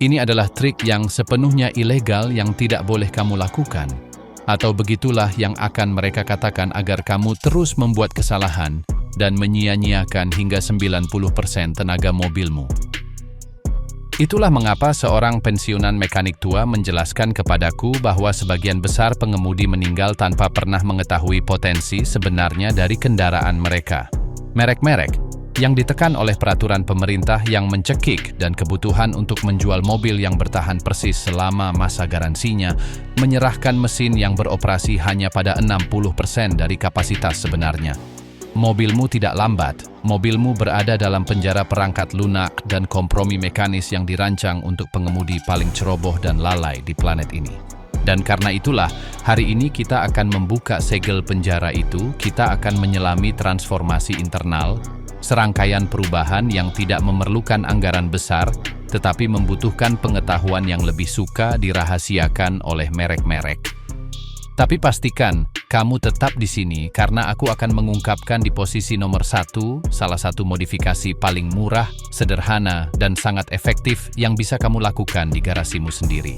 Ini adalah trik yang sepenuhnya ilegal yang tidak boleh kamu lakukan. Atau begitulah yang akan mereka katakan agar kamu terus membuat kesalahan dan menyia-nyiakan hingga 90% tenaga mobilmu. Itulah mengapa seorang pensiunan mekanik tua menjelaskan kepadaku bahwa sebagian besar pengemudi meninggal tanpa pernah mengetahui potensi sebenarnya dari kendaraan mereka. Merek-merek yang ditekan oleh peraturan pemerintah yang mencekik dan kebutuhan untuk menjual mobil yang bertahan persis selama masa garansinya, menyerahkan mesin yang beroperasi hanya pada 60% dari kapasitas sebenarnya. Mobilmu tidak lambat, mobilmu berada dalam penjara perangkat lunak dan kompromi mekanis yang dirancang untuk pengemudi paling ceroboh dan lalai di planet ini. Dan karena itulah, hari ini kita akan membuka segel penjara itu, kita akan menyelami transformasi internal, serangkaian perubahan yang tidak memerlukan anggaran besar, tetapi membutuhkan pengetahuan yang lebih suka dirahasiakan oleh merek-merek. Tapi pastikan, kamu tetap di sini karena aku akan mengungkapkan di posisi nomor 1, salah satu modifikasi paling murah, sederhana, dan sangat efektif yang bisa kamu lakukan di garasimu sendiri.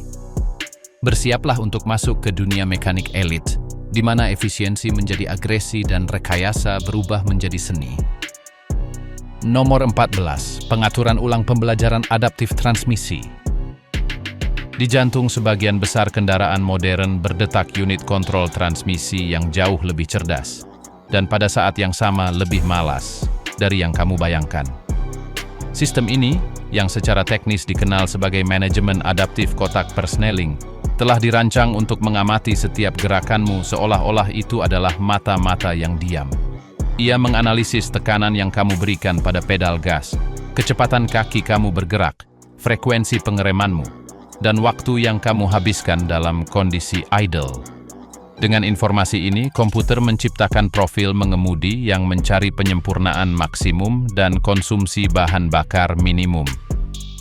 Bersiaplah untuk masuk ke dunia mekanik elit, di mana efisiensi menjadi agresi dan rekayasa berubah menjadi seni. Nomor 14, pengaturan ulang pembelajaran adaptif transmisi. Di jantung sebagian besar kendaraan modern berdetak unit kontrol transmisi yang jauh lebih cerdas, dan pada saat yang sama lebih malas dari yang kamu bayangkan. Sistem ini, yang secara teknis dikenal sebagai manajemen adaptif kotak persneling, telah dirancang untuk mengamati setiap gerakanmu seolah-olah itu adalah mata-mata yang diam. Ia menganalisis tekanan yang kamu berikan pada pedal gas, kecepatan kaki kamu bergerak, frekuensi pengeremanmu, dan waktu yang kamu habiskan dalam kondisi idle. Dengan informasi ini, komputer menciptakan profil mengemudi yang mencari penyempurnaan maksimum dan konsumsi bahan bakar minimum.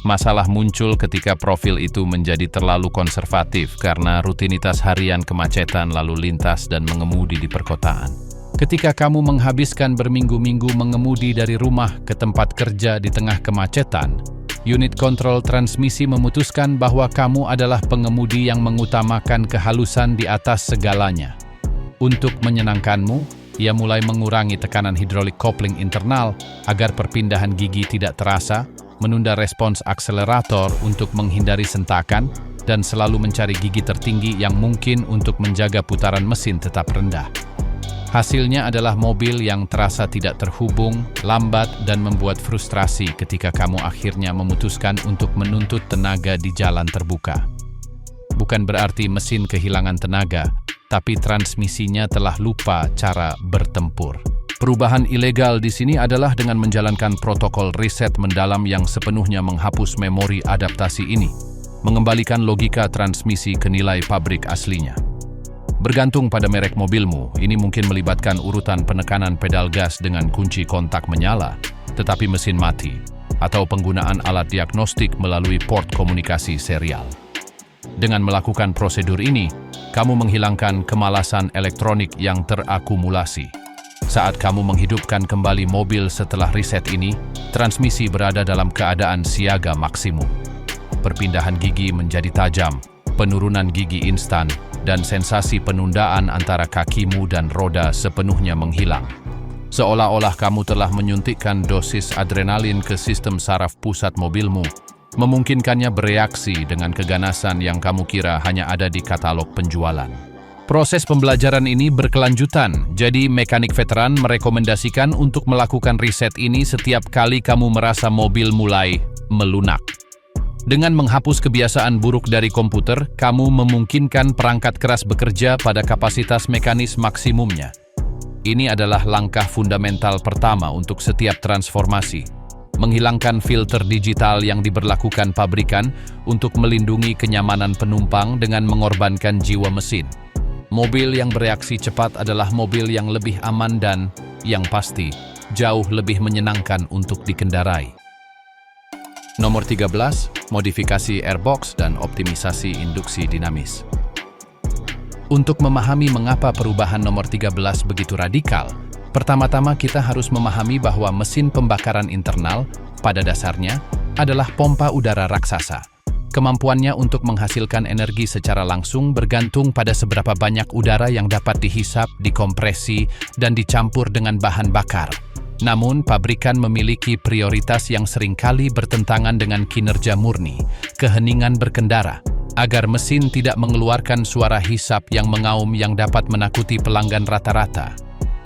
Masalah muncul ketika profil itu menjadi terlalu konservatif karena rutinitas harian kemacetan lalu lintas dan mengemudi di perkotaan. Ketika kamu menghabiskan berminggu-minggu mengemudi dari rumah ke tempat kerja di tengah kemacetan, unit kontrol transmisi memutuskan bahwa kamu adalah pengemudi yang mengutamakan kehalusan di atas segalanya. Untuk menyenangkanmu, ia mulai mengurangi tekanan hidrolik kopling internal agar perpindahan gigi tidak terasa, menunda respons akselerator untuk menghindari sentakan, dan selalu mencari gigi tertinggi yang mungkin untuk menjaga putaran mesin tetap rendah. Hasilnya adalah mobil yang terasa tidak terhubung, lambat, dan membuat frustrasi ketika kamu akhirnya memutuskan untuk menuntut tenaga di jalan terbuka. Bukan berarti mesin kehilangan tenaga, tapi transmisinya telah lupa cara bertempur. Perubahan ilegal di sini adalah dengan menjalankan protokol riset mendalam yang sepenuhnya menghapus memori adaptasi ini, mengembalikan logika transmisi ke nilai pabrik aslinya. Bergantung pada merek mobilmu, ini mungkin melibatkan urutan penekanan pedal gas dengan kunci kontak menyala, tetapi mesin mati, atau penggunaan alat diagnostik melalui port komunikasi serial. Dengan melakukan prosedur ini, kamu menghilangkan kemalasan elektronik yang terakumulasi. Saat kamu menghidupkan kembali mobil setelah riset ini, transmisi berada dalam keadaan siaga maksimum. Perpindahan gigi menjadi tajam, penurunan gigi instan, dan sensasi penundaan antara kakimu dan roda sepenuhnya menghilang. Seolah-olah kamu telah menyuntikkan dosis adrenalin ke sistem saraf pusat mobilmu, memungkinkannya bereaksi dengan keganasan yang kamu kira hanya ada di katalog penjualan. Proses pembelajaran ini berkelanjutan, jadi mekanik veteran merekomendasikan untuk melakukan riset ini setiap kali kamu merasa mobil mulai melunak. Dengan menghapus kebiasaan buruk dari komputer, kamu memungkinkan perangkat keras bekerja pada kapasitas mekanis maksimumnya. Ini adalah langkah fundamental pertama untuk setiap transformasi. Menghilangkan filter digital yang diberlakukan pabrikan untuk melindungi kenyamanan penumpang dengan mengorbankan jiwa mesin. Mobil yang bereaksi cepat adalah mobil yang lebih aman dan, yang pasti, jauh lebih menyenangkan untuk dikendarai. Nomor 13, modifikasi airbox dan optimisasi induksi dinamis. Untuk memahami mengapa perubahan nomor 13 begitu radikal, pertama-tama kita harus memahami bahwa mesin pembakaran internal, pada dasarnya, adalah pompa udara raksasa. Kemampuannya untuk menghasilkan energi secara langsung bergantung pada seberapa banyak udara yang dapat dihisap, dikompresi, dan dicampur dengan bahan bakar. Namun, pabrikan memiliki prioritas yang seringkali bertentangan dengan kinerja murni, keheningan berkendara, agar mesin tidak mengeluarkan suara hisap yang mengaum yang dapat menakuti pelanggan rata-rata.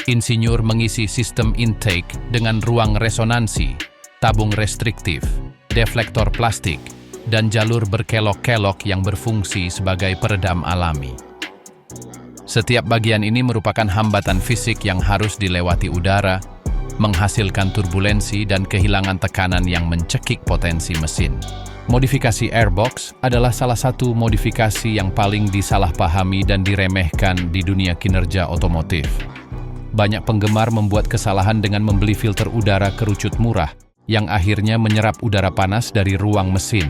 Insinyur mengisi sistem intake dengan ruang resonansi, tabung restriktif, deflektor plastik, dan jalur berkelok-kelok yang berfungsi sebagai peredam alami. Setiap bagian ini merupakan hambatan fisik yang harus dilewati udara, menghasilkan turbulensi dan kehilangan tekanan yang mencekik potensi mesin. Modifikasi airbox adalah salah satu modifikasi yang paling disalahpahami dan diremehkan di dunia kinerja otomotif. Banyak penggemar membuat kesalahan dengan membeli filter udara kerucut murah yang akhirnya menyerap udara panas dari ruang mesin.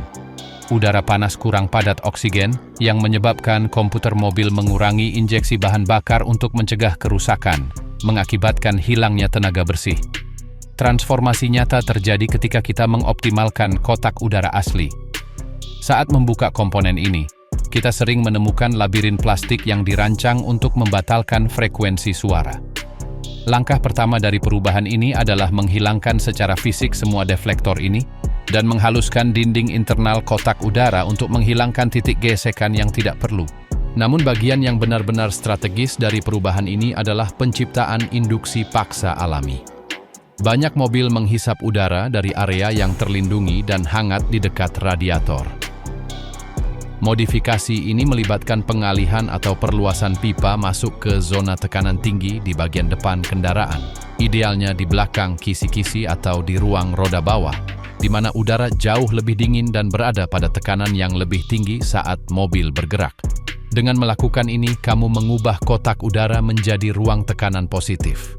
Udara panas kurang padat oksigen yang menyebabkan komputer mobil mengurangi injeksi bahan bakar untuk mencegah kerusakan, mengakibatkan hilangnya tenaga bersih. Transformasi nyata terjadi ketika kita mengoptimalkan kotak udara asli. Saat membuka komponen ini, kita sering menemukan labirin plastik yang dirancang untuk membatalkan frekuensi suara. Langkah pertama dari perubahan ini adalah menghilangkan secara fisik semua deflektor ini dan menghaluskan dinding internal kotak udara untuk menghilangkan titik gesekan yang tidak perlu. Namun bagian yang benar-benar strategis dari perubahan ini adalah penciptaan induksi paksa alami. Banyak mobil menghisap udara dari area yang terlindungi dan hangat di dekat radiator. Modifikasi ini melibatkan pengalihan atau perluasan pipa masuk ke zona tekanan tinggi di bagian depan kendaraan, idealnya di belakang kisi-kisi atau di ruang roda bawah, di mana udara jauh lebih dingin dan berada pada tekanan yang lebih tinggi saat mobil bergerak. Dengan melakukan ini, kamu mengubah kotak udara menjadi ruang tekanan positif.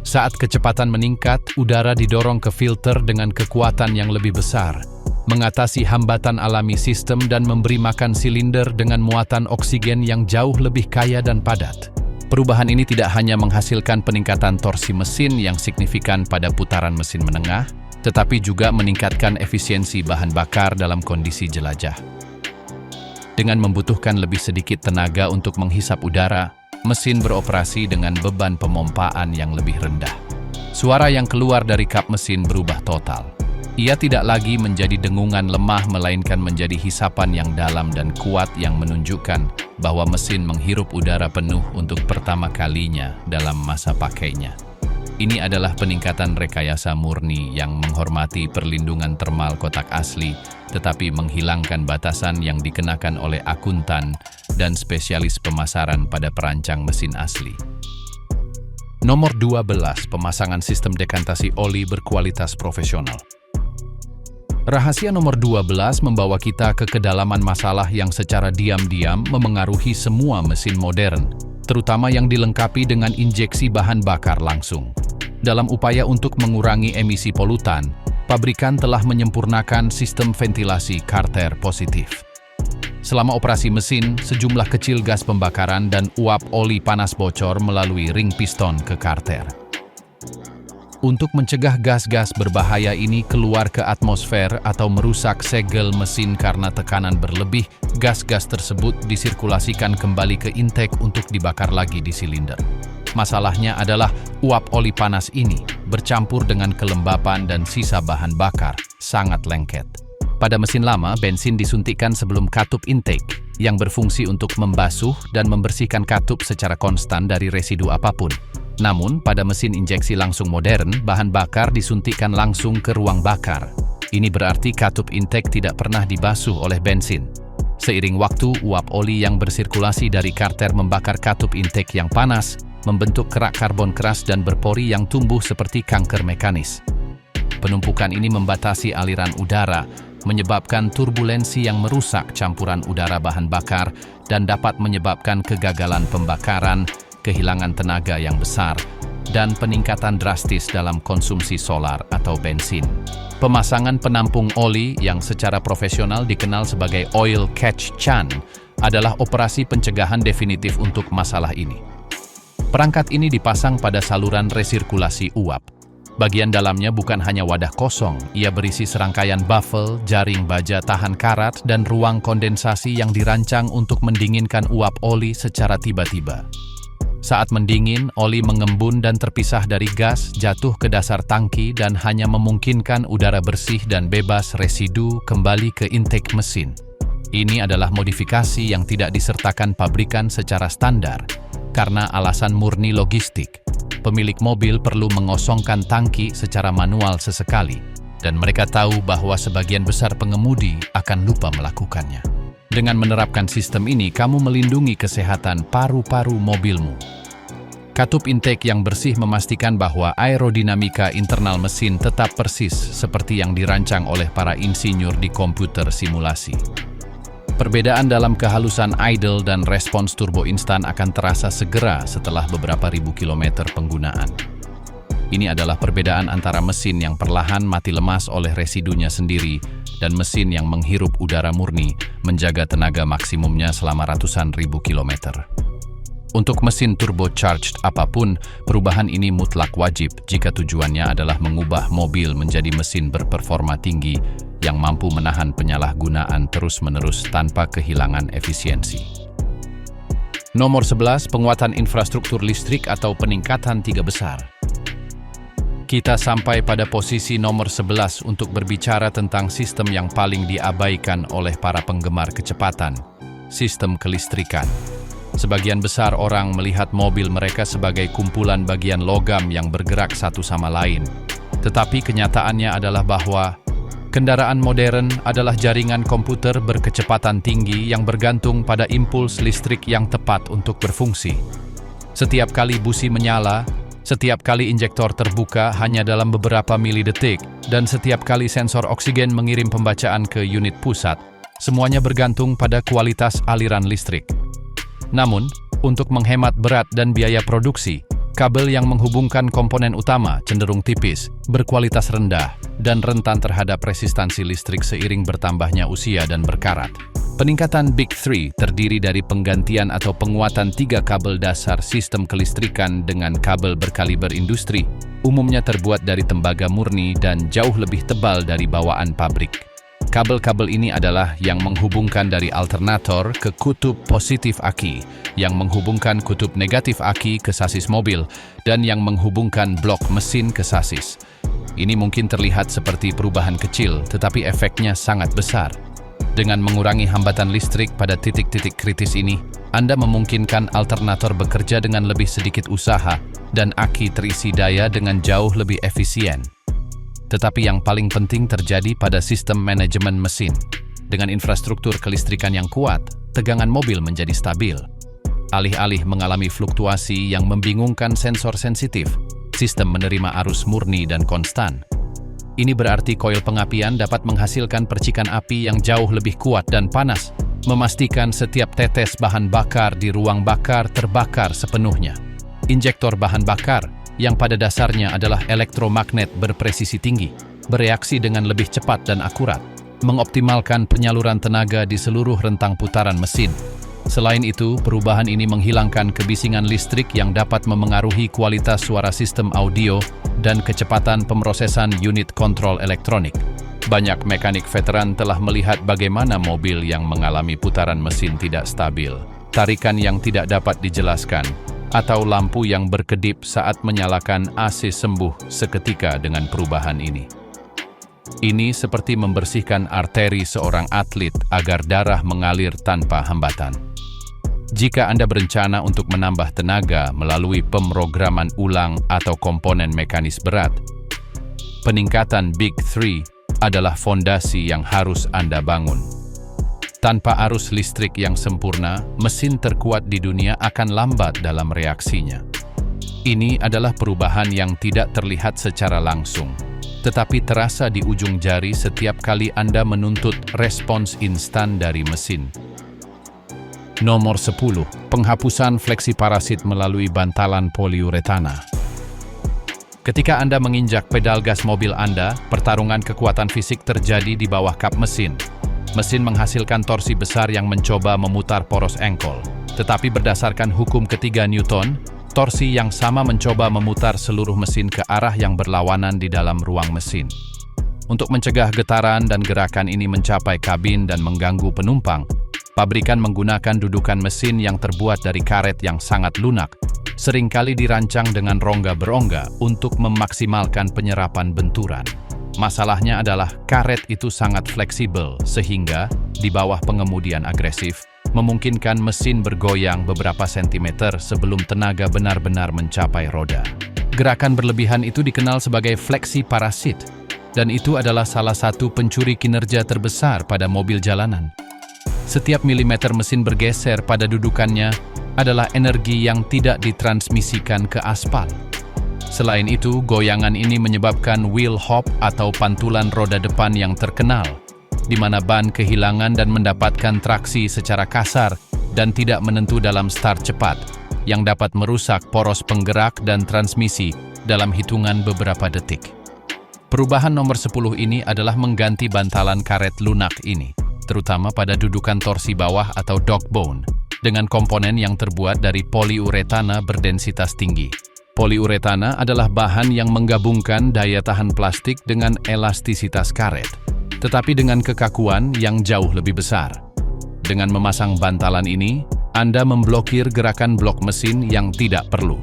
Saat kecepatan meningkat, udara didorong ke filter dengan kekuatan yang lebih besar, mengatasi hambatan alami sistem dan memberi makan silinder dengan muatan oksigen yang jauh lebih kaya dan padat. Perubahan ini tidak hanya menghasilkan peningkatan torsi mesin yang signifikan pada putaran mesin menengah, tetapi juga meningkatkan efisiensi bahan bakar dalam kondisi jelajah. Dengan membutuhkan lebih sedikit tenaga untuk menghisap udara, mesin beroperasi dengan beban pemompaan yang lebih rendah. Suara yang keluar dari kap mesin berubah total. Ia tidak lagi menjadi dengungan lemah melainkan menjadi hisapan yang dalam dan kuat yang menunjukkan bahwa mesin menghirup udara penuh untuk pertama kalinya dalam masa pakainya. Ini adalah peningkatan rekayasa murni yang menghormati perlindungan termal kotak asli, tetapi menghilangkan batasan yang dikenakan oleh akuntan dan spesialis pemasaran pada perancang mesin asli. Nomor 12, pemasangan sistem dekantasi oli berkualitas profesional. Rahasia nomor 12 membawa kita ke kedalaman masalah yang secara diam-diam memengaruhi semua mesin modern, terutama yang dilengkapi dengan injeksi bahan bakar langsung. Dalam upaya untuk mengurangi emisi polutan, pabrikan telah menyempurnakan sistem ventilasi Carter positif. Selama operasi mesin, sejumlah kecil gas pembakaran dan uap oli panas bocor melalui ring piston ke Carter. Untuk mencegah gas-gas berbahaya ini keluar ke atmosfer atau merusak segel mesin karena tekanan berlebih, gas-gas tersebut disirkulasikan kembali ke intake untuk dibakar lagi di silinder. Masalahnya adalah uap oli panas ini bercampur dengan kelembapan dan sisa bahan bakar, sangat lengket. Pada mesin lama, bensin disuntikkan sebelum katup intake, yang berfungsi untuk membasuh dan membersihkan katup secara konstan dari residu apapun. Namun, pada mesin injeksi langsung modern, bahan bakar disuntikkan langsung ke ruang bakar. Ini berarti katup intake tidak pernah dibasuh oleh bensin. Seiring waktu, uap oli yang bersirkulasi dari Carter membakar katup intake yang panas, membentuk kerak karbon keras dan berpori yang tumbuh seperti kanker mekanis. Penumpukan ini membatasi aliran udara, menyebabkan turbulensi yang merusak campuran udara bahan bakar dan dapat menyebabkan kegagalan pembakaran, kehilangan tenaga yang besar, dan peningkatan drastis dalam konsumsi solar atau bensin. Pemasangan penampung oli yang secara profesional dikenal sebagai oil catch can adalah operasi pencegahan definitif untuk masalah ini. Perangkat ini dipasang pada saluran resirkulasi uap. Bagian dalamnya bukan hanya wadah kosong, ia berisi serangkaian baffle, jaring baja tahan karat, dan ruang kondensasi yang dirancang untuk mendinginkan uap oli secara tiba-tiba. Saat mendingin, oli mengembun dan terpisah dari gas, jatuh ke dasar tangki dan hanya memungkinkan udara bersih dan bebas residu kembali ke intake mesin. Ini adalah modifikasi yang tidak disertakan pabrikan secara standar, karena alasan murni logistik. Pemilik mobil perlu mengosongkan tangki secara manual sesekali, dan mereka tahu bahwa sebagian besar pengemudi akan lupa melakukannya. Dengan menerapkan sistem ini, kamu melindungi kesehatan paru-paru mobilmu. Katup intake yang bersih memastikan bahwa aerodinamika internal mesin tetap persis seperti yang dirancang oleh para insinyur di komputer simulasi. Perbedaan dalam kehalusan idle dan respons turbo instan akan terasa segera setelah beberapa ribu kilometer penggunaan. Ini adalah perbedaan antara mesin yang perlahan mati lemas oleh residunya sendiri dan mesin yang menghirup udara murni menjaga tenaga maksimumnya selama ratusan ribu kilometer. Untuk mesin turbocharged apapun, perubahan ini mutlak wajib jika tujuannya adalah mengubah mobil menjadi mesin berperforma tinggi yang mampu menahan penyalahgunaan terus-menerus tanpa kehilangan efisiensi. Nomor 11, penguatan infrastruktur listrik atau peningkatan 3 besar. Kita sampai pada posisi nomor 11 untuk berbicara tentang sistem yang paling diabaikan oleh para penggemar kecepatan, sistem kelistrikan. Sebagian besar orang melihat mobil mereka sebagai kumpulan bagian logam yang bergerak satu sama lain. Tetapi kenyataannya adalah bahwa kendaraan modern adalah jaringan komputer berkecepatan tinggi yang bergantung pada impuls listrik yang tepat untuk berfungsi. Setiap kali busi menyala, setiap kali injektor terbuka hanya dalam beberapa milidetik, dan setiap kali sensor oksigen mengirim pembacaan ke unit pusat, semuanya bergantung pada kualitas aliran listrik. Namun, untuk menghemat berat dan biaya produksi, kabel yang menghubungkan komponen utama cenderung tipis, berkualitas rendah, dan rentan terhadap resistansi listrik seiring bertambahnya usia dan berkarat. Peningkatan Big 3 terdiri dari penggantian atau penguatan 3 kabel dasar sistem kelistrikan dengan kabel berkaliber industri, umumnya terbuat dari tembaga murni dan jauh lebih tebal dari bawaan pabrik. Kabel-kabel ini adalah yang menghubungkan dari alternator ke kutub positif aki, yang menghubungkan kutub negatif aki ke sasis mobil, dan yang menghubungkan blok mesin ke sasis. Ini mungkin terlihat seperti perubahan kecil, tetapi efeknya sangat besar. Dengan mengurangi hambatan listrik pada titik-titik kritis ini, Anda memungkinkan alternator bekerja dengan lebih sedikit usaha, dan aki terisi daya dengan jauh lebih efisien. Tetapi yang paling penting terjadi pada sistem manajemen mesin. Dengan infrastruktur kelistrikan yang kuat, tegangan mobil menjadi stabil. Alih-alih mengalami fluktuasi yang membingungkan sensor sensitif, sistem menerima arus murni dan konstan. Ini berarti koil pengapian dapat menghasilkan percikan api yang jauh lebih kuat dan panas, memastikan setiap tetes bahan bakar di ruang bakar terbakar sepenuhnya. Injektor bahan bakar, yang pada dasarnya adalah elektromagnet berpresisi tinggi, bereaksi dengan lebih cepat dan akurat, mengoptimalkan penyaluran tenaga di seluruh rentang putaran mesin. Selain itu, perubahan ini menghilangkan kebisingan listrik yang dapat memengaruhi kualitas suara sistem audio dan kecepatan pemrosesan unit kontrol elektronik. Banyak mekanik veteran telah melihat bagaimana mobil yang mengalami putaran mesin tidak stabil, tarikan yang tidak dapat dijelaskan, atau lampu yang berkedip saat menyalakan AC sembuh seketika dengan perubahan ini. Ini seperti membersihkan arteri seorang atlet agar darah mengalir tanpa hambatan. Jika Anda berencana untuk menambah tenaga melalui pemrograman ulang atau komponen mekanis berat, peningkatan Big 3 adalah fondasi yang harus Anda bangun. Tanpa arus listrik yang sempurna, mesin terkuat di dunia akan lambat dalam reaksinya. Ini adalah perubahan yang tidak terlihat secara langsung, tetapi terasa di ujung jari setiap kali Anda menuntut respons instan dari mesin. Nomor 10. Penghapusan fleksi parasit melalui bantalan poliuretana. Ketika Anda menginjak pedal gas mobil Anda, pertarungan kekuatan fisik terjadi di bawah kap mesin. Mesin menghasilkan torsi besar yang mencoba memutar poros engkol. Tetapi berdasarkan hukum ketiga Newton, Torsi yang sama mencoba memutar seluruh mesin ke arah yang berlawanan di dalam ruang mesin. Untuk mencegah getaran dan gerakan ini mencapai kabin dan mengganggu penumpang, pabrikan menggunakan dudukan mesin yang terbuat dari karet yang sangat lunak, seringkali dirancang dengan rongga berongga untuk memaksimalkan penyerapan benturan. Masalahnya adalah karet itu sangat fleksibel sehingga, di bawah pengemudian agresif, memungkinkan mesin bergoyang beberapa sentimeter sebelum tenaga benar-benar mencapai roda. Gerakan berlebihan itu dikenal sebagai fleksi parasit, dan itu adalah salah satu pencuri kinerja terbesar pada mobil jalanan. Setiap milimeter mesin bergeser pada dudukannya adalah energi yang tidak ditransmisikan ke aspal. Selain itu, goyangan ini menyebabkan wheel hop atau pantulan roda depan yang terkenal, di mana ban kehilangan dan mendapatkan traksi secara kasar dan tidak menentu dalam start cepat, yang dapat merusak poros penggerak dan transmisi dalam hitungan beberapa detik. Perubahan nomor 10 ini adalah mengganti bantalan karet lunak ini, terutama pada dudukan torsi bawah atau dog bone, dengan komponen yang terbuat dari poliuretana berdensitas tinggi. Poliuretana adalah bahan yang menggabungkan daya tahan plastik dengan elastisitas karet, tetapi dengan kekakuan yang jauh lebih besar. Dengan memasang bantalan ini, Anda memblokir gerakan blok mesin yang tidak perlu.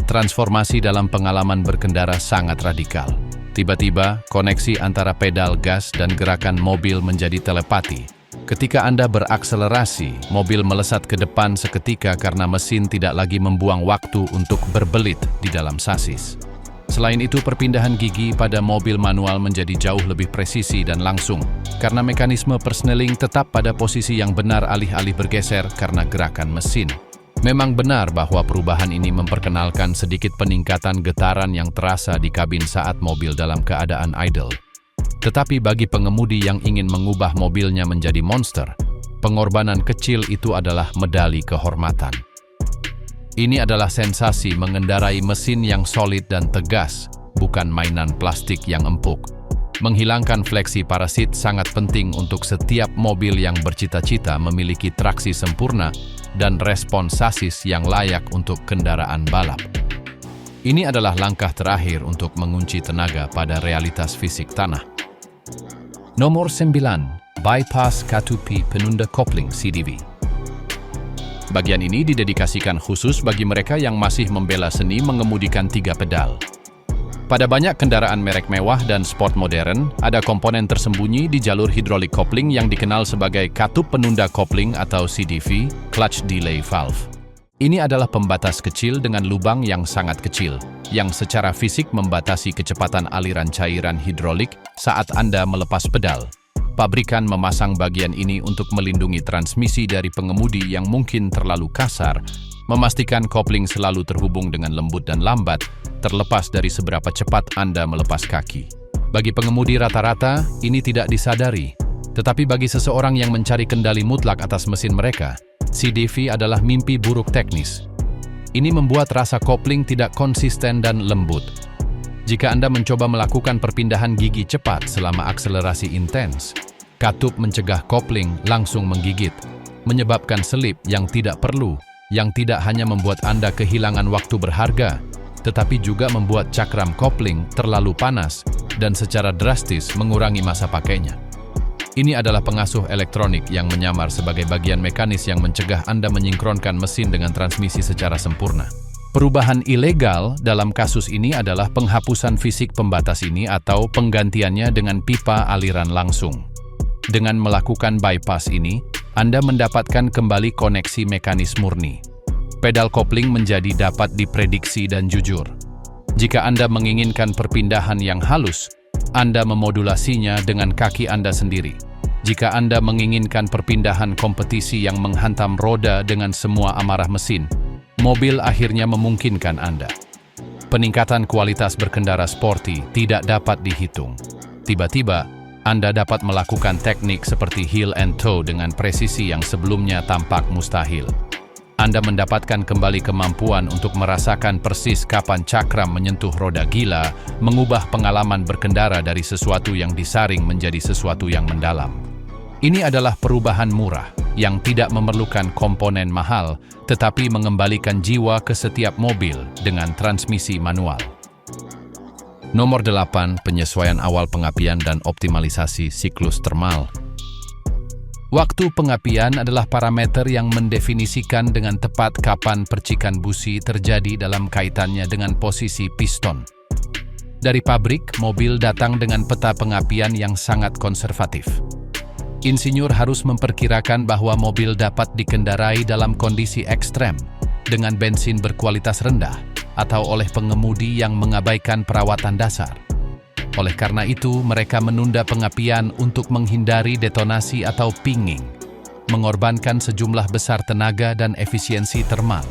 Transformasi dalam pengalaman berkendara sangat radikal. Tiba-tiba, koneksi antara pedal gas dan gerakan mobil menjadi telepati. Ketika Anda berakselerasi, mobil melesat ke depan seketika karena mesin tidak lagi membuang waktu untuk berbelit di dalam sasis. Selain itu, perpindahan gigi pada mobil manual menjadi jauh lebih presisi dan langsung, karena mekanisme persneling tetap pada posisi yang benar alih-alih bergeser karena gerakan mesin. Memang benar bahwa perubahan ini memperkenalkan sedikit peningkatan getaran yang terasa di kabin saat mobil dalam keadaan idle. Tetapi bagi pengemudi yang ingin mengubah mobilnya menjadi monster, pengorbanan kecil itu adalah medali kehormatan. Ini adalah sensasi mengendarai mesin yang solid dan tegas, bukan mainan plastik yang empuk. Menghilangkan fleksi parasit sangat penting untuk setiap mobil yang bercita-cita memiliki traksi sempurna dan respon sasis yang layak untuk kendaraan balap. Ini adalah langkah terakhir untuk mengunci tenaga pada realitas fisik tanah. Nomor 9. Bypass K2P Penunda Kopling CDV. Bagian ini didedikasikan khusus bagi mereka yang masih membela seni mengemudikan 3 pedal. Pada banyak kendaraan merek mewah dan sport modern, ada komponen tersembunyi di jalur hidrolik kopling yang dikenal sebagai katup penunda kopling atau CDV, Clutch Delay Valve. Ini adalah pembatas kecil dengan lubang yang sangat kecil, yang secara fisik membatasi kecepatan aliran cairan hidrolik saat Anda melepas pedal. Pabrikan memasang bagian ini untuk melindungi transmisi dari pengemudi yang mungkin terlalu kasar, memastikan kopling selalu terhubung dengan lembut dan lambat, terlepas dari seberapa cepat Anda melepas kaki. Bagi pengemudi rata-rata, ini tidak disadari. Tetapi bagi seseorang yang mencari kendali mutlak atas mesin mereka, CDV adalah mimpi buruk teknis. Ini membuat rasa kopling tidak konsisten dan lembut. Jika Anda mencoba melakukan perpindahan gigi cepat selama akselerasi intens, katup mencegah kopling langsung menggigit, menyebabkan selip yang tidak perlu, yang tidak hanya membuat Anda kehilangan waktu berharga, tetapi juga membuat cakram kopling terlalu panas dan secara drastis mengurangi masa pakainya. Ini adalah pengasuh elektronik yang menyamar sebagai bagian mekanis yang mencegah Anda menyinkronkan mesin dengan transmisi secara sempurna. Perubahan ilegal dalam kasus ini adalah penghapusan fisik pembatas ini atau penggantiannya dengan pipa aliran langsung. Dengan melakukan bypass ini, Anda mendapatkan kembali koneksi mekanis murni. Pedal kopling menjadi dapat diprediksi dan jujur. Jika Anda menginginkan perpindahan yang halus, Anda memodulasinya dengan kaki Anda sendiri. Jika Anda menginginkan perpindahan kompetisi yang menghantam roda dengan semua amarah mesin, mobil akhirnya memungkinkan Anda. Peningkatan kualitas berkendara sporty tidak dapat dihitung. Tiba-tiba, Anda dapat melakukan teknik seperti heel and toe dengan presisi yang sebelumnya tampak mustahil. Anda mendapatkan kembali kemampuan untuk merasakan persis kapan cakram menyentuh roda gila, mengubah pengalaman berkendara dari sesuatu yang disaring menjadi sesuatu yang mendalam. Ini adalah perubahan murah, yang tidak memerlukan komponen mahal, tetapi mengembalikan jiwa ke setiap mobil dengan transmisi manual. Nomor 8, penyesuaian awal pengapian dan optimalisasi siklus termal. Waktu pengapian adalah parameter yang mendefinisikan dengan tepat kapan percikan busi terjadi dalam kaitannya dengan posisi piston. Dari pabrik, mobil datang dengan peta pengapian yang sangat konservatif. Insinyur harus memperkirakan bahwa mobil dapat dikendarai dalam kondisi ekstrem, dengan bensin berkualitas rendah, atau oleh pengemudi yang mengabaikan perawatan dasar. Oleh karena itu, mereka menunda pengapian untuk menghindari detonasi atau pinging, mengorbankan sejumlah besar tenaga dan efisiensi termal.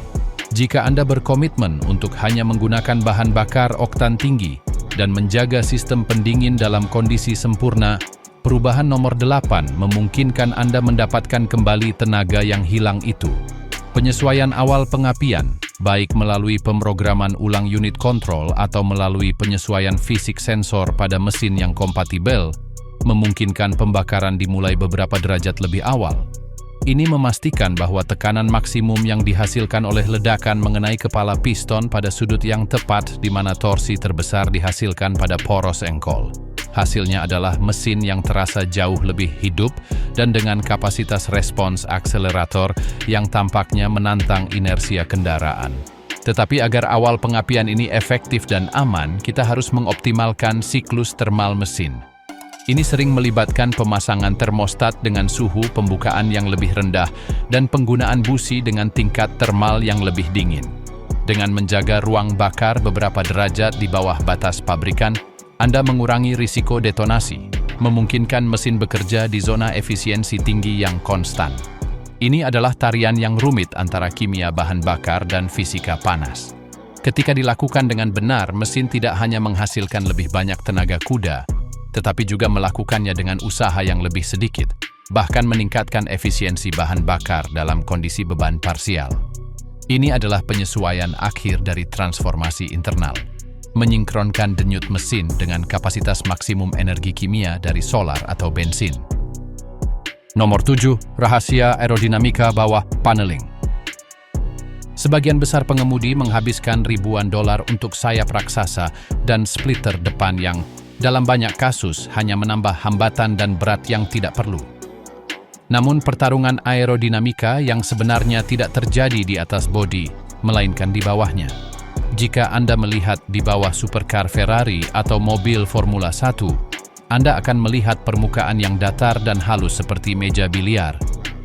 Jika Anda berkomitmen untuk hanya menggunakan bahan bakar oktan tinggi dan menjaga sistem pendingin dalam kondisi sempurna, perubahan nomor 8 memungkinkan Anda mendapatkan kembali tenaga yang hilang itu. Penyesuaian awal pengapian, baik melalui pemrograman ulang unit kontrol atau melalui penyesuaian fisik sensor pada mesin yang kompatibel, memungkinkan pembakaran dimulai beberapa derajat lebih awal. Ini memastikan bahwa tekanan maksimum yang dihasilkan oleh ledakan mengenai kepala piston pada sudut yang tepat di mana torsi terbesar dihasilkan pada poros engkol. Hasilnya adalah mesin yang terasa jauh lebih hidup dan dengan kapasitas respons akselerator yang tampaknya menantang inersia kendaraan. Tetapi agar awal pengapian ini efektif dan aman, kita harus mengoptimalkan siklus termal mesin. Ini sering melibatkan pemasangan termostat dengan suhu pembukaan yang lebih rendah dan penggunaan busi dengan tingkat termal yang lebih dingin. Dengan menjaga ruang bakar beberapa derajat di bawah batas pabrikan, Anda mengurangi risiko detonasi, memungkinkan mesin bekerja di zona efisiensi tinggi yang konstan. Ini adalah tarian yang rumit antara kimia bahan bakar dan fisika panas. Ketika dilakukan dengan benar, mesin tidak hanya menghasilkan lebih banyak tenaga kuda, tetapi juga melakukannya dengan usaha yang lebih sedikit, bahkan meningkatkan efisiensi bahan bakar dalam kondisi beban parsial. Ini adalah penyesuaian akhir dari transformasi internal, menyinkronkan denyut mesin dengan kapasitas maksimum energi kimia dari solar atau bensin. Nomor 7, rahasia aerodinamika bawah paneling. Sebagian besar pengemudi menghabiskan ribuan dolar untuk sayap raksasa dan splitter depan yang dalam banyak kasus hanya menambah hambatan dan berat yang tidak perlu. Namun pertarungan aerodinamika yang sebenarnya tidak terjadi di atas bodi, melainkan di bawahnya. Jika Anda melihat di bawah supercar Ferrari atau mobil Formula 1, Anda akan melihat permukaan yang datar dan halus seperti meja biliar.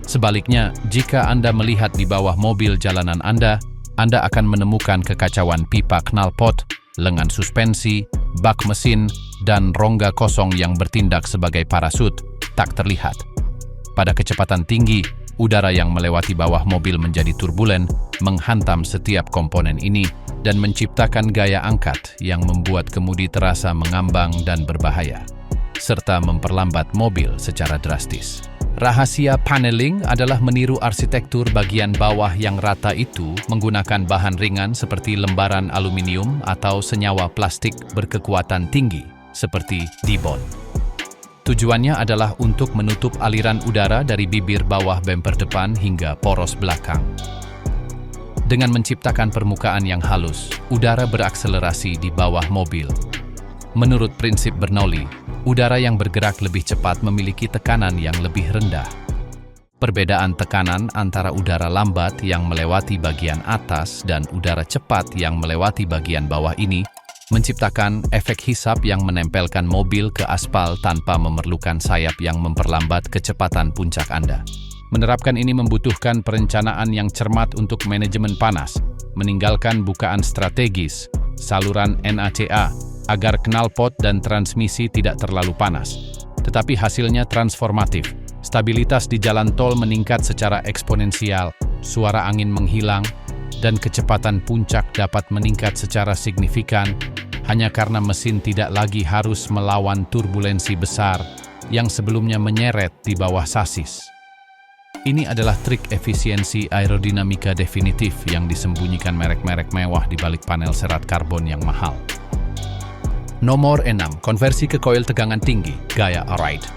Sebaliknya, jika Anda melihat di bawah mobil jalanan Anda akan menemukan kekacauan pipa knalpot, lengan suspensi, bak mesin, dan rongga kosong yang bertindak sebagai parasut, tak terlihat. Pada kecepatan tinggi, udara yang melewati bawah mobil menjadi turbulen, menghantam setiap komponen ini, dan menciptakan gaya angkat yang membuat kemudi terasa mengambang dan berbahaya, serta memperlambat mobil secara drastis. Rahasia paneling adalah meniru arsitektur bagian bawah yang rata itu menggunakan bahan ringan seperti lembaran aluminium atau senyawa plastik berkekuatan tinggi, seperti Dibond. Tujuannya adalah untuk menutup aliran udara dari bibir bawah bemper depan hingga poros belakang. Dengan menciptakan permukaan yang halus, udara berakselerasi di bawah mobil. Menurut prinsip Bernoulli, udara yang bergerak lebih cepat memiliki tekanan yang lebih rendah. Perbedaan tekanan antara udara lambat yang melewati bagian atas dan udara cepat yang melewati bagian bawah ini menciptakan efek hisap yang menempelkan mobil ke aspal tanpa memerlukan sayap yang memperlambat kecepatan puncak Anda. Menerapkan ini membutuhkan perencanaan yang cermat untuk manajemen panas, meninggalkan bukaan strategis, saluran NACA, agar knalpot dan transmisi tidak terlalu panas. Tetapi hasilnya transformatif. Stabilitas di jalan tol meningkat secara eksponensial, suara angin menghilang, dan kecepatan puncak dapat meningkat secara signifikan hanya karena mesin tidak lagi harus melawan turbulensi besar yang sebelumnya menyeret di bawah sasis. Ini adalah trik efisiensi aerodinamika definitif yang disembunyikan merek-merek mewah di balik panel serat karbon yang mahal. Nomor 6. Konversi ke koil tegangan tinggi, gaya Aride.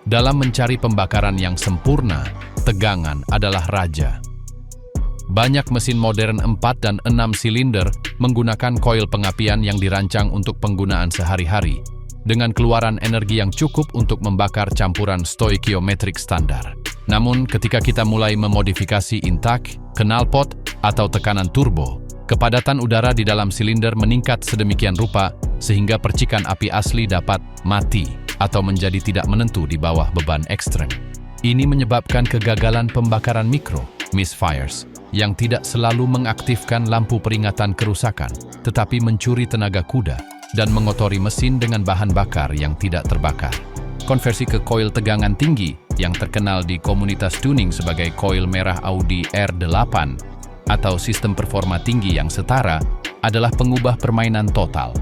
Dalam mencari pembakaran yang sempurna, tegangan adalah raja. Banyak mesin modern 4 dan 6 silinder menggunakan koil pengapian yang dirancang untuk penggunaan sehari-hari, dengan keluaran energi yang cukup untuk membakar campuran stoikiometrik standar. Namun, ketika kita mulai memodifikasi intake, knalpot, atau tekanan turbo, kepadatan udara di dalam silinder meningkat sedemikian rupa sehingga percikan api asli dapat mati atau menjadi tidak menentu di bawah beban ekstrem. Ini menyebabkan kegagalan pembakaran mikro, misfires, yang tidak selalu mengaktifkan lampu peringatan kerusakan, tetapi mencuri tenaga kuda dan mengotori mesin dengan bahan bakar yang tidak terbakar. Konversi ke koil tegangan tinggi yang terkenal di komunitas tuning sebagai koil merah Audi R8 atau sistem performa tinggi yang setara adalah pengubah permainan total.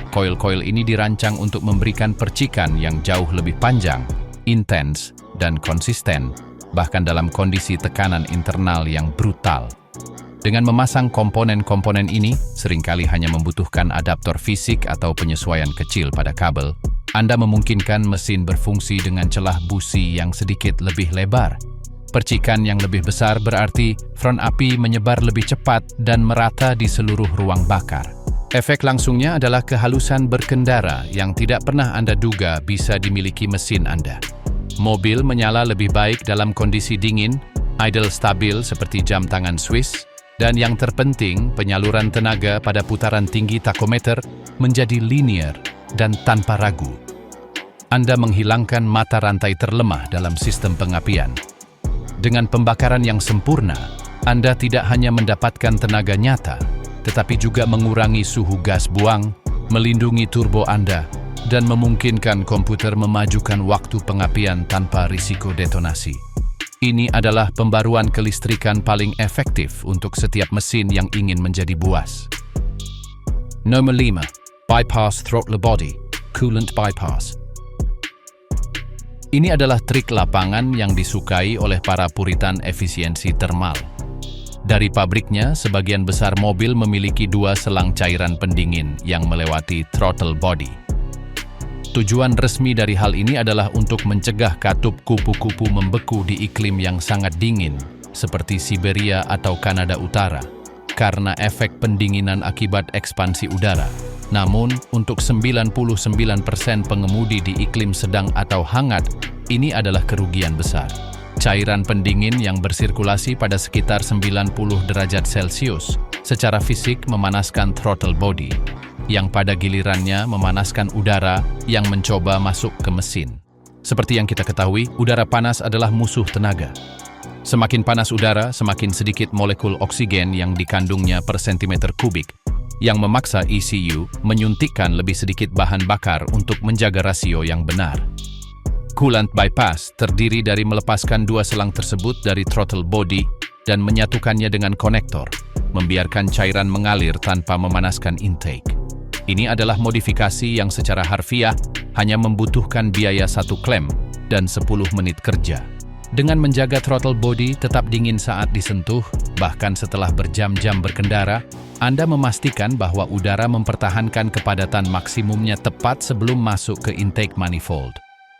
Koil-koil ini dirancang untuk memberikan percikan yang jauh lebih panjang, intens, dan konsisten, bahkan dalam kondisi tekanan internal yang brutal. Dengan memasang komponen-komponen ini, seringkali hanya membutuhkan adaptor fisik atau penyesuaian kecil pada kabel, Anda memungkinkan mesin berfungsi dengan celah busi yang sedikit lebih lebar. Percikan yang lebih besar berarti front api menyebar lebih cepat dan merata di seluruh ruang bakar. Efek langsungnya adalah kehalusan berkendara yang tidak pernah Anda duga bisa dimiliki mesin Anda. Mobil menyala lebih baik dalam kondisi dingin, idle stabil seperti jam tangan Swiss, dan yang terpenting, penyaluran tenaga pada putaran tinggi takometer menjadi linear dan tanpa ragu. Anda menghilangkan mata rantai terlemah dalam sistem pengapian. Dengan pembakaran yang sempurna, Anda tidak hanya mendapatkan tenaga nyata, tetapi juga mengurangi suhu gas buang, melindungi turbo Anda, dan memungkinkan komputer memajukan waktu pengapian tanpa risiko detonasi. Ini adalah pembaruan kelistrikan paling efektif untuk setiap mesin yang ingin menjadi buas. Nomor 5. Bypass throttle body, coolant bypass. Ini adalah trik lapangan yang disukai oleh para puritan efisiensi termal. Dari pabriknya, sebagian besar mobil memiliki 2 selang cairan pendingin yang melewati throttle body. Tujuan resmi dari hal ini adalah untuk mencegah katup kupu-kupu membeku di iklim yang sangat dingin, seperti Siberia atau Kanada Utara, karena efek pendinginan akibat ekspansi udara. Namun, untuk 99% pengemudi di iklim sedang atau hangat, ini adalah kerugian besar. Cairan pendingin yang bersirkulasi pada sekitar 90 derajat Celcius secara fisik memanaskan throttle body, yang pada gilirannya memanaskan udara yang mencoba masuk ke mesin. Seperti yang kita ketahui, udara panas adalah musuh tenaga. Semakin panas udara, semakin sedikit molekul oksigen yang dikandungnya per sentimeter kubik, yang memaksa ECU menyuntikkan lebih sedikit bahan bakar untuk menjaga rasio yang benar. Coolant bypass terdiri dari melepaskan 2 selang tersebut dari throttle body dan menyatukannya dengan konektor, membiarkan cairan mengalir tanpa memanaskan intake. Ini adalah modifikasi yang secara harfiah hanya membutuhkan biaya 1 klem dan 10 menit kerja. Dengan menjaga throttle body tetap dingin saat disentuh, bahkan setelah berjam-jam berkendara, Anda memastikan bahwa udara mempertahankan kepadatan maksimumnya tepat sebelum masuk ke intake manifold.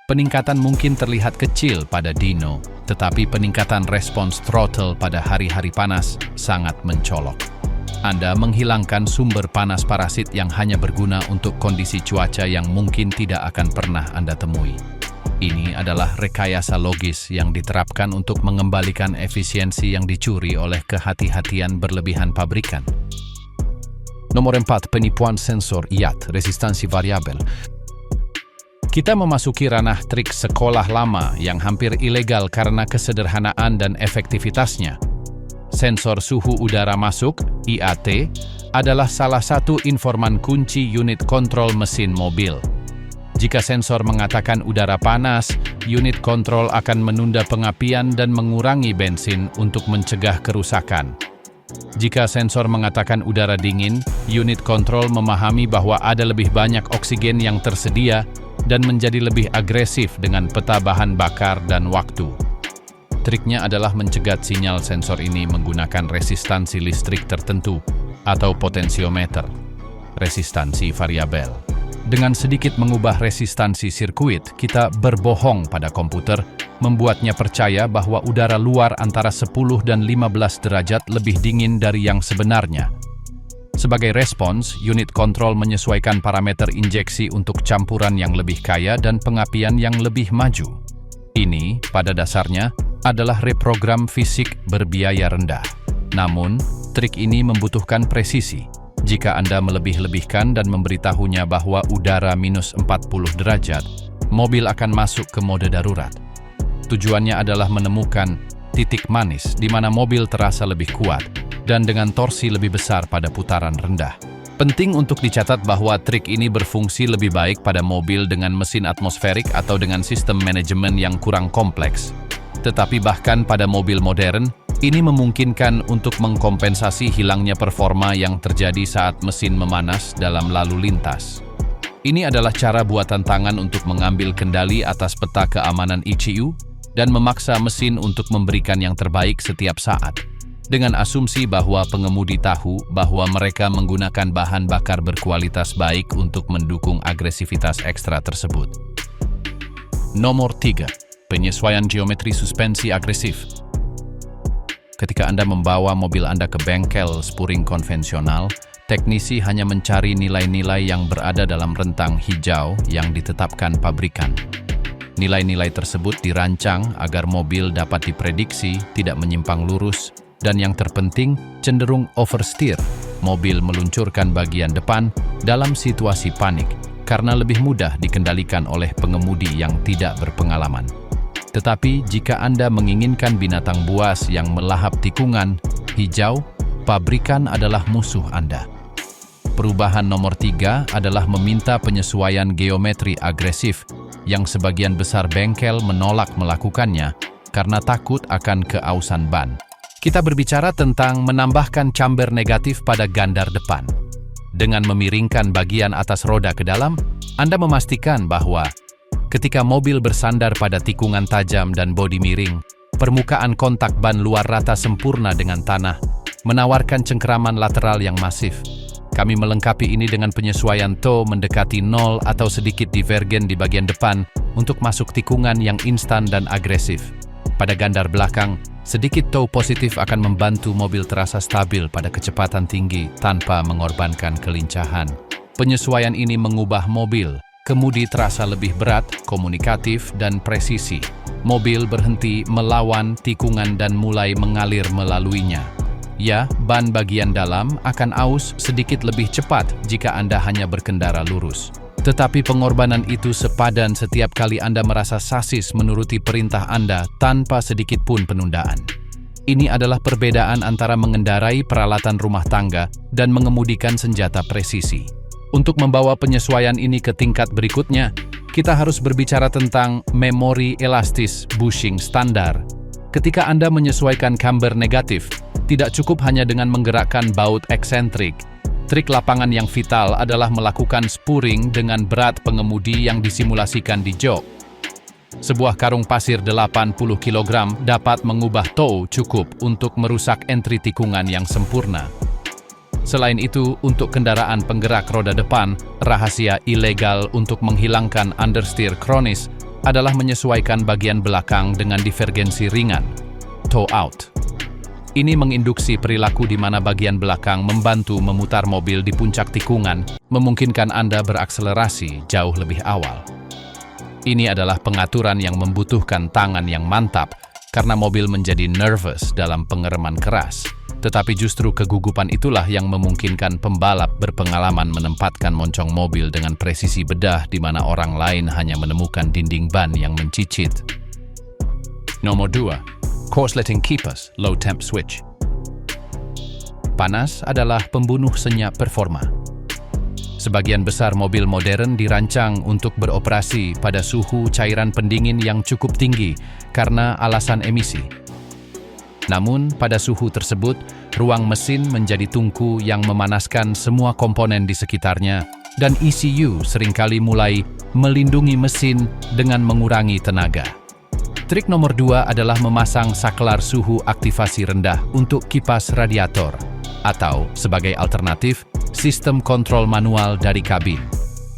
Peningkatan mungkin terlihat kecil pada dyno, tetapi peningkatan respons throttle pada hari-hari panas sangat mencolok. Anda menghilangkan sumber panas parasit yang hanya berguna untuk kondisi cuaca yang mungkin tidak akan pernah Anda temui. Ini adalah rekayasa logis yang diterapkan untuk mengembalikan efisiensi yang dicuri oleh kehati-hatian berlebihan pabrikan. Nomor 4. Penipuan sensor IAT, resistansi variabel. Kita memasuki ranah trik sekolah lama yang hampir ilegal karena kesederhanaan dan efektivitasnya. Sensor suhu udara masuk, IAT, adalah salah satu informan kunci unit kontrol mesin mobil. Jika sensor mengatakan udara panas, unit kontrol akan menunda pengapian dan mengurangi bensin untuk mencegah kerusakan. Jika sensor mengatakan udara dingin, unit kontrol memahami bahwa ada lebih banyak oksigen yang tersedia dan menjadi lebih agresif dengan peta bahan bakar dan waktu. Triknya adalah mencegat sinyal sensor ini menggunakan resistansi listrik tertentu atau potensiometer, resistansi variabel. Dengan sedikit mengubah resistansi sirkuit, kita berbohong pada komputer, membuatnya percaya bahwa udara luar antara 10 dan 15 derajat lebih dingin dari yang sebenarnya. Sebagai respons, unit kontrol menyesuaikan parameter injeksi untuk campuran yang lebih kaya dan pengapian yang lebih maju. Ini, pada dasarnya, adalah reprogram fisik berbiaya rendah. Namun, trik ini membutuhkan presisi. Jika Anda melebih-lebihkan dan memberitahunya bahwa udara minus 40 derajat, mobil akan masuk ke mode darurat. Tujuannya adalah menemukan titik manis di mana mobil terasa lebih kuat dan dengan torsi lebih besar pada putaran rendah. Penting untuk dicatat bahwa trik ini berfungsi lebih baik pada mobil dengan mesin atmosferik atau dengan sistem manajemen yang kurang kompleks. Tetapi bahkan pada mobil modern, ini memungkinkan untuk mengkompensasi hilangnya performa yang terjadi saat mesin memanas dalam lalu lintas. Ini adalah cara buatan tangan untuk mengambil kendali atas peta keamanan ECU dan memaksa mesin untuk memberikan yang terbaik setiap saat, dengan asumsi bahwa pengemudi tahu bahwa mereka menggunakan bahan bakar berkualitas baik untuk mendukung agresivitas ekstra tersebut. Nomor 3. Penyesuaian geometri suspensi agresif. Ketika Anda membawa mobil Anda ke bengkel spuring konvensional, teknisi hanya mencari nilai-nilai yang berada dalam rentang hijau yang ditetapkan pabrikan. Nilai-nilai tersebut dirancang agar mobil dapat diprediksi tidak menyimpang lurus, dan yang terpenting cenderung oversteer. Mobil meluncurkan bagian depan dalam situasi panik karena lebih mudah dikendalikan oleh pengemudi yang tidak berpengalaman. Tetapi jika Anda menginginkan binatang buas yang melahap tikungan, hijau, pabrikan adalah musuh Anda. Perubahan nomor 3 adalah meminta penyesuaian geometri agresif yang sebagian besar bengkel menolak melakukannya karena takut akan keausan ban. Kita berbicara tentang menambahkan chamber negatif pada gandar depan. Dengan memiringkan bagian atas roda ke dalam, Anda memastikan bahwa ketika mobil bersandar pada tikungan tajam dan bodi miring, permukaan kontak ban luar rata sempurna dengan tanah, menawarkan cengkeraman lateral yang masif. Kami melengkapi ini dengan penyesuaian toe mendekati 0 atau sedikit divergen di bagian depan untuk masuk tikungan yang instan dan agresif. Pada gandar belakang, sedikit toe positif akan membantu mobil terasa stabil pada kecepatan tinggi tanpa mengorbankan kelincahan. Penyesuaian ini mengubah mobil. Kemudi terasa lebih berat, komunikatif, dan presisi. Mobil berhenti melawan tikungan dan mulai mengalir melaluinya. Ya, ban bagian dalam akan aus sedikit lebih cepat jika Anda hanya berkendara lurus. Tetapi pengorbanan itu sepadan setiap kali Anda merasa sasis menuruti perintah Anda tanpa sedikit pun penundaan. Ini adalah perbedaan antara mengendarai peralatan rumah tangga dan mengemudikan senjata presisi. Untuk membawa penyesuaian ini ke tingkat berikutnya, kita harus berbicara tentang memori elastis bushing standar. Ketika Anda menyesuaikan camber negatif, tidak cukup hanya dengan menggerakkan baut eksentrik. Trik lapangan yang vital adalah melakukan spurring dengan berat pengemudi yang disimulasikan di jok. Sebuah karung pasir 80 kg dapat mengubah toe cukup untuk merusak entry tikungan yang sempurna. Selain itu, untuk kendaraan penggerak roda depan, rahasia ilegal untuk menghilangkan understeer kronis adalah menyesuaikan bagian belakang dengan divergensi ringan, toe out. Ini menginduksi perilaku di mana bagian belakang membantu memutar mobil di puncak tikungan, memungkinkan Anda berakselerasi jauh lebih awal. Ini adalah pengaturan yang membutuhkan tangan yang mantap karena mobil menjadi nervous dalam pengereman keras. Tetapi justru kegugupan itulah yang memungkinkan pembalap berpengalaman menempatkan moncong mobil dengan presisi bedah di mana orang lain hanya menemukan dinding ban yang mencicit. Nomor 2. Korsleting kipas low temp switch. Panas adalah pembunuh senyap performa. Sebagian besar mobil modern dirancang untuk beroperasi pada suhu cairan pendingin yang cukup tinggi karena alasan emisi. Namun, pada suhu tersebut, ruang mesin menjadi tungku yang memanaskan semua komponen di sekitarnya, dan ECU seringkali mulai melindungi mesin dengan mengurangi tenaga. Trik nomor 2 adalah memasang saklar suhu aktivasi rendah untuk kipas radiator, atau sebagai alternatif, sistem kontrol manual dari kabin.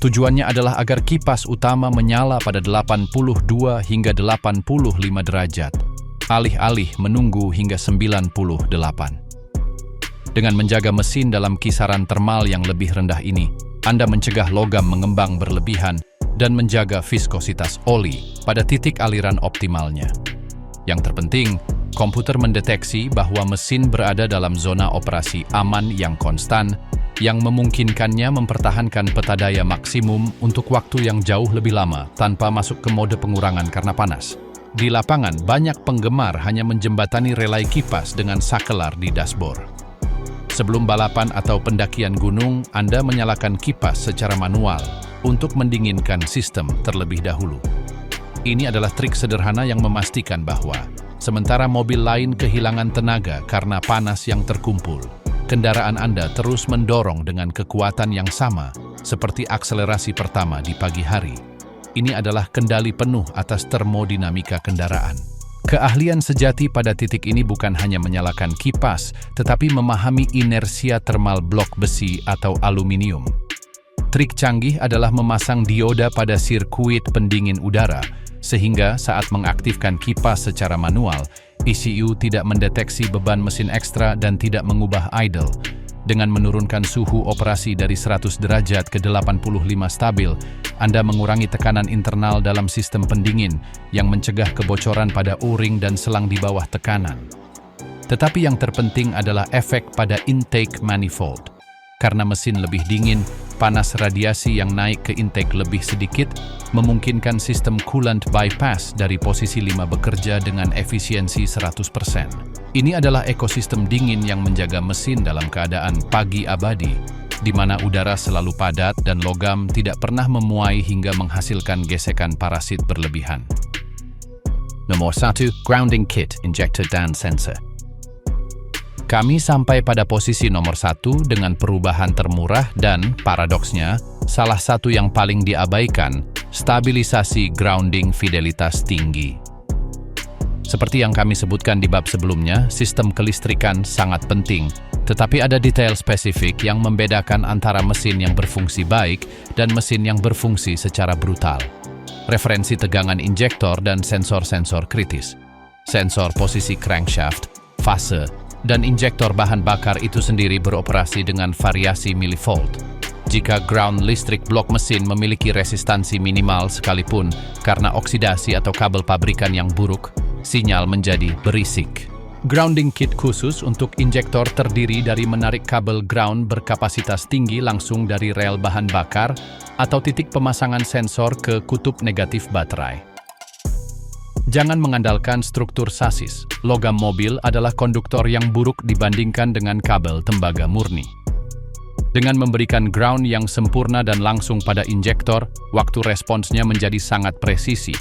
Tujuannya adalah agar kipas utama menyala pada 82 hingga 85 derajat, alih-alih menunggu hingga 98. Dengan menjaga mesin dalam kisaran termal yang lebih rendah ini, Anda mencegah logam mengembang berlebihan dan menjaga viskositas oli pada titik aliran optimalnya. Yang terpenting, komputer mendeteksi bahwa mesin berada dalam zona operasi aman yang konstan, yang memungkinkannya mempertahankan peta daya maksimum untuk waktu yang jauh lebih lama tanpa masuk ke mode pengurangan karena panas. Di lapangan, banyak penggemar hanya menjembatani relay kipas dengan sakelar di dashboard. Sebelum balapan atau pendakian gunung, Anda menyalakan kipas secara manual untuk mendinginkan sistem terlebih dahulu. Ini adalah trik sederhana yang memastikan bahwa, sementara mobil lain kehilangan tenaga karena panas yang terkumpul, kendaraan Anda terus mendorong dengan kekuatan yang sama seperti akselerasi pertama di pagi hari. Ini adalah kendali penuh atas termodinamika kendaraan. Keahlian sejati pada titik ini bukan hanya menyalakan kipas, tetapi memahami inersia termal blok besi atau aluminium. Trik canggih adalah memasang dioda pada sirkuit pendingin udara, sehingga saat mengaktifkan kipas secara manual, ECU tidak mendeteksi beban mesin ekstra dan tidak mengubah idle. Dengan menurunkan suhu operasi dari 100 derajat ke 85 stabil, Anda mengurangi tekanan internal dalam sistem pendingin yang mencegah kebocoran pada O-ring dan selang di bawah tekanan. Tetapi yang terpenting adalah efek pada intake manifold. Karena mesin lebih dingin, panas radiasi yang naik ke intake lebih sedikit, memungkinkan sistem coolant bypass dari posisi 5 bekerja dengan efisiensi 100%. Ini adalah ekosistem dingin yang menjaga mesin dalam keadaan pagi abadi, di mana udara selalu padat dan logam tidak pernah memuai hingga menghasilkan gesekan parasit berlebihan. Nomor 1. Grounding Kit Injector Dan Sensor. Kami sampai pada posisi nomor 1 dengan perubahan termurah dan, paradoksnya, salah satu yang paling diabaikan, stabilisasi grounding fidelitas tinggi. Seperti yang kami sebutkan di bab sebelumnya, sistem kelistrikan sangat penting, tetapi ada detail spesifik yang membedakan antara mesin yang berfungsi baik dan mesin yang berfungsi secara brutal. Referensi tegangan injektor dan sensor-sensor kritis. Sensor posisi crankshaft, fase, dan injektor bahan bakar itu sendiri beroperasi dengan variasi milivolt. Jika ground listrik blok mesin memiliki resistansi minimal sekalipun karena oksidasi atau kabel pabrikan yang buruk, sinyal menjadi berisik. Grounding kit khusus untuk injektor terdiri dari menarik kabel ground berkapasitas tinggi langsung dari rel bahan bakar atau titik pemasangan sensor ke kutub negatif baterai. Jangan mengandalkan struktur sasis. Logam mobil adalah konduktor yang buruk dibandingkan dengan kabel tembaga murni. Dengan memberikan ground yang sempurna dan langsung pada injektor, waktu responsnya menjadi sangat presisi.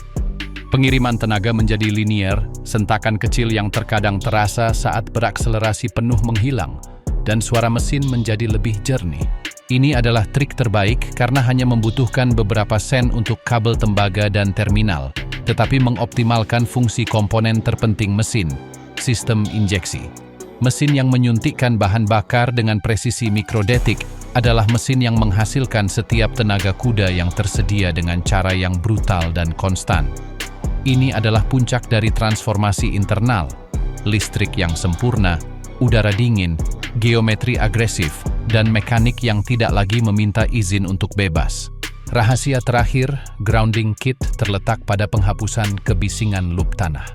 Pengiriman tenaga menjadi linier, sentakan kecil yang terkadang terasa saat berakselerasi penuh menghilang, dan suara mesin menjadi lebih jernih. Ini adalah trik terbaik karena hanya membutuhkan beberapa sen untuk kabel tembaga dan terminal, tetapi mengoptimalkan fungsi komponen terpenting mesin, sistem injeksi. Mesin yang menyuntikkan bahan bakar dengan presisi mikrodetik adalah mesin yang menghasilkan setiap tenaga kuda yang tersedia dengan cara yang brutal dan konstan. Ini adalah puncak dari transformasi internal, listrik yang sempurna, udara dingin, geometri agresif, dan mekanik yang tidak lagi meminta izin untuk bebas. Rahasia terakhir, grounding kit terletak pada penghapusan kebisingan loop tanah.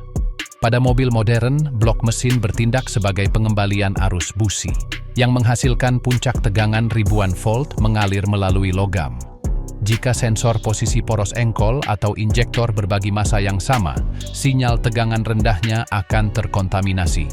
Pada mobil modern, blok mesin bertindak sebagai pengembalian arus busi, yang menghasilkan puncak tegangan ribuan volt mengalir melalui logam. Jika sensor posisi poros engkol atau injektor berbagi massa yang sama, sinyal tegangan rendahnya akan terkontaminasi.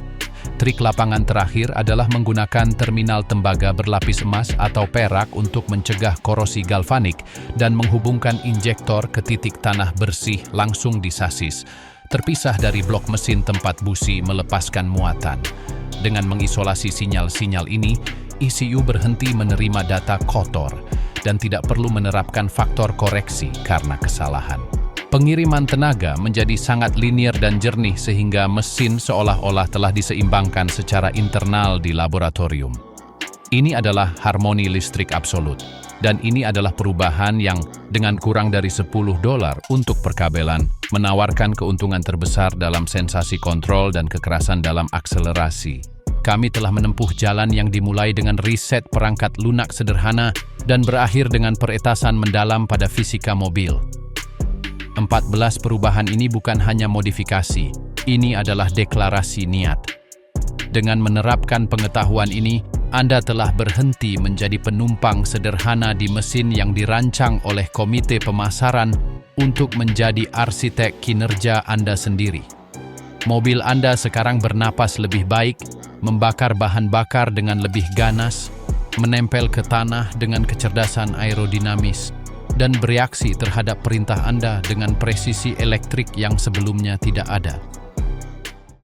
Trik lapangan terakhir adalah menggunakan terminal tembaga berlapis emas atau perak untuk mencegah korosi galvanik dan menghubungkan injektor ke titik tanah bersih langsung di sasis, terpisah dari blok mesin tempat busi melepaskan muatan. Dengan mengisolasi sinyal-sinyal ini, ECU berhenti menerima data kotor dan tidak perlu menerapkan faktor koreksi karena kesalahan. Pengiriman tenaga menjadi sangat linier dan jernih sehingga mesin seolah-olah telah diseimbangkan secara internal di laboratorium. Ini adalah harmoni listrik absolut. Dan ini adalah perubahan yang dengan kurang dari $10 untuk perkabelan, menawarkan keuntungan terbesar dalam sensasi kontrol dan kekerasan dalam akselerasi. Kami telah menempuh jalan yang dimulai dengan riset perangkat lunak sederhana dan berakhir dengan peretasan mendalam pada fisika mobil. 14 perubahan ini bukan hanya modifikasi, ini adalah deklarasi niat. Dengan menerapkan pengetahuan ini, Anda telah berhenti menjadi penumpang sederhana di mesin yang dirancang oleh komite pemasaran untuk menjadi arsitek kinerja Anda sendiri. Mobil Anda sekarang bernapas lebih baik, membakar bahan bakar dengan lebih ganas, menempel ke tanah dengan kecerdasan aerodinamis, dan bereaksi terhadap perintah Anda dengan presisi elektrik yang sebelumnya tidak ada.